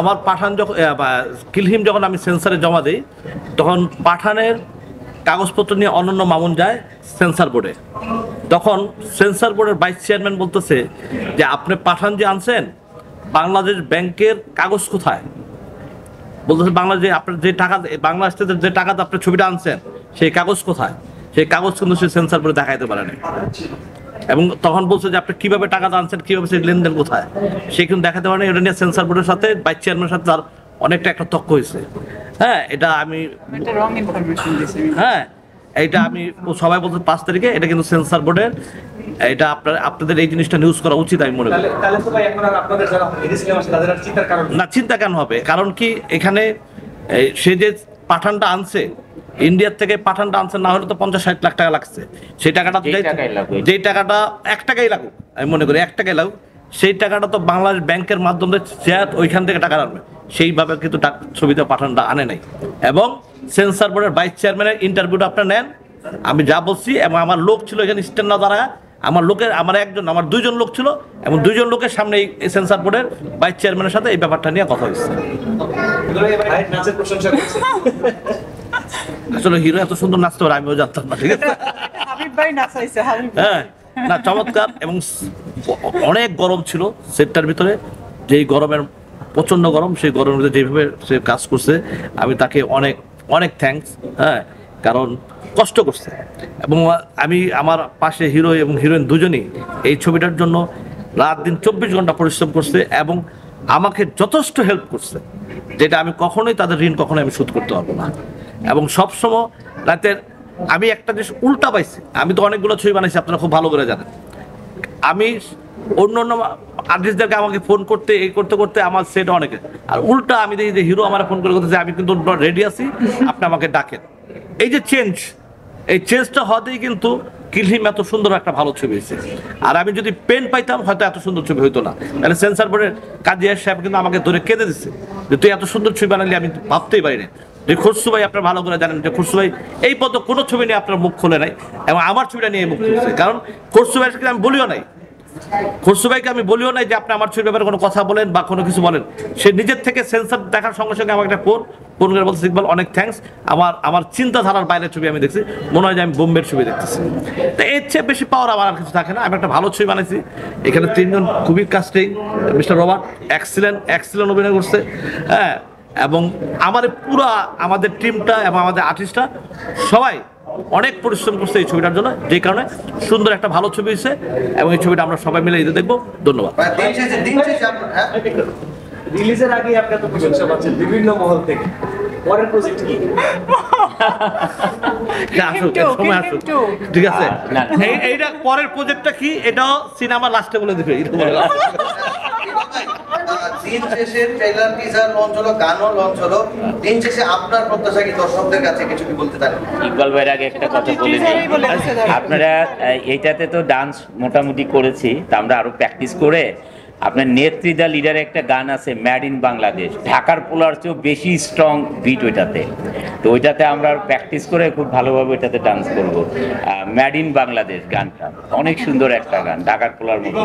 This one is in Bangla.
আমার পাঠান যখন কিলহিম যখন আমি সেন্সারে জমা দিই, তখন পাঠানের কাগজপত্র নিয়ে অনন্য মামুন যায় সেন্সার বোর্ডে। তখন সেন্সার বোর্ডের ভাইস চেয়ারম্যান বলতেছে যে আপনি পাঠান যে আনছেন, বাংলাদেশ ব্যাংকের কাগজ কোথায়? বলতেছে বাংলাদেশ আপনার যে টাকা, বাংলাদেশ থেকে যে টাকাতে আপনার ছবিটা আনছেন সেই কাগজ কোথায়? সেই কাগজ কিন্তু সে সেন্সার বোর্ডে দেখাইতে পারে না। এবং তখন বলছে যে আপনি কিভাবে টাকা আনছেন, কিভাবে সেই লেনদেন কোথায়, সে কিন্তু দেখাতে পারে না। এটা নিয়ে সেন্সার বোর্ডের সাথে ভাইস চেয়ারম্যানের সাথে তার অনেকটা একটা তর্ক হয়েছে। হ্যাঁ, এটা আমি এইটা আমি সবাই বলতে 5 তারিখে, এটা কিন্তু সেন্সার বোর্ডের, এটা আপনাদের এই জিনিসটা নিউজ করা উচিত আমি মনে করি। না, চিন্তা কেন হবে? কারণ কি এখানে সে যে পাঠানটা আনছে, ইন্ডিয়ার থেকে পাঠানটা আনছে, না হলে তো 50-60 লাখ টাকা লাগছে। সেই টাকাটা যেই টাকাটা 1 টাকাই লাগুক, আমি মনে করি 1 টাকাই লাগুক, সেই টাকাটা তো বাংলাদেশ ব্যাংকের মাধ্যমে ওইখান থেকে টাকা আনবে, সেইভাবে কিন্তু ছবিতে পাঠানটা আনে নাই। এবং সেন্সার বোর্ডের ভাইস চেয়ারম্যানের ইন্টারভিউটা আপনার নেন, আমি যা বলছি। এবং আমার লোক ছিল এখানে স্ট্যান্ড না দাঁড়ায়, আমার 2জন লোক ছিল, এবং 2জন লোকের সামনে এই সেন্সার বোর্ডের ভাইস চেয়ারম্যানের সাথে এই ব্যাপারটা নিয়ে কথা হয়েছে। আসলে হিরো এত সুন্দর নাচতে পারে আমিও জানতাম না, ঠিক আছে? হ্যাঁ, না, চমৎকার। এবং অনেক গরম ছিল সেটটার ভিতরে, যেই গরমের প্রচন্ড গরম, সেই গরমের ভিতরে যেভাবে সে কাজ করছে, আমি তাকে অনেক অনেক থ্যাঙ্কস। হ্যাঁ, কারণ কষ্ট করছে। এবং আমি আমার পাশে হিরো এবং হিরোইন দুজনই এই ছবিটার জন্য রাত দিন 24 ঘন্টা পরিশ্রম করছে এবং আমাকে যথেষ্ট হেল্প করছে, যেটা আমি কখনোই তাদের ঋণ কখনোই আমি শোধ করতে পারবো না। এবং সবসময় রাতের আমি একটা জিনিস উল্টা পাইছি, আমি তো অনেকগুলো ছবি বানাইছি, আপনারা খুব ভালো করে জানেন। আমি অন্য আর্টিস্টদেরকে আমাকে ফোন করতে করতে আমার সেট অনেকে, আর উল্টা আমি দেখি যে হিরো আমার ফোন করে বলতেছে আমি কিন্তু রেডি আছি, আপনি আমাকে ডাকেন। এই যে এই চেঞ্জটা হতেই কিন্তু কিলহিম এত সুন্দর একটা ভালো ছবি হয়েছে। আর আমি যদি পেন পাইতাম হয়তো এত সুন্দর ছবি হইতো না। তাহলে সেন্সার বোর্ডের কাজিয়ার সাহেব কিন্তু আমাকে ধরে কেঁদে দিচ্ছে যে তুই এত সুন্দর ছবি বানালি, আমি ভাবতেই পারি না। যে খসরু ভাই, আপনারা ভালো করে জানেন যে খসরু ভাই এই পথ কোনো ছবি নিয়ে আপনার মুখ খোলে নাই, এবং আমার ছবিটা নিয়ে মুখ খুলছে। কারণ খসরু ভাইকে আমি বলিও নাই, যে আপনি আমার ছবির ব্যাপারে কোনো কথা বলেন বা কোনো কিছু বলেন। সে নিজের থেকে সেন্সার দেখার সঙ্গে সঙ্গে আমাকে একটা ফোন করে বলছে ইকবাল অনেক থ্যাঙ্কস, আমার চিন্তাধারার বাইরের ছবি আমি দেখছি, মনে হয় যে আমি বোম্বের ছবি দেখতেছি। তো এর চেয়ে বেশি পাওয়ার আমার আর কিছু থাকে না। আমি একটা ভালো ছবি বানাইছি, এখানে 3 জন খুবই কাস্টিং, মিস্টার রবার্ট এক্সিলেন্ট অভিনয় করছে। হ্যাঁ, এবং আমাদের টিমটা এবং আমাদের আর্টিস্টরা সবাই অনেক পরিশ্রম করছে এই ছবিটার জন্য, যে কারণে সুন্দর একটা ভালো ছবি হয়েছে। এবং এই ছবিটা আমরা সবাই মিলে ঈদে দেখবো। ধন্যবাদ। রিলিজের আগে আপনি তো প্রশংসা পাচ্ছেন বিভিন্ন মহল থেকে, পরের প্রজেক্ট কি? ঠিক আছে, এইটা পরের প্রজেক্টটা কি, এটাও সিনেমা লাস্টে বলে দিবে। দিন শেষে ট্রেলার টিজার লঞ্চ হলো, গানও লঞ্চ হলো, দিন শেষে আপনার প্রত্যাশা কি দর্শকদের কাছে কিছু কি বলতে পারেন? ইকবাল ভাইয়ের আগে একটা কথা বলে দিই, আপনারা এইটাতে তো ডান্স মোটামুটি করেছি, তা আমরা আরো প্র্যাকটিস করে, আপনার নেত্রীদা লিডারে একটা গান আছে ম্যাড ইন বাংলাদেশ, ঢাকার পোলার চেয়েও বেশি স্ট্রং বিট ওইটাতে, তো ওইটাতে আমরা প্র্যাকটিস করে খুব ভালোভাবে ওইটাতে ডান্স করব। ম্যাড ইন বাংলাদেশ গানটা অনেক সুন্দর একটা গান, ঢাকার পোলার মতো।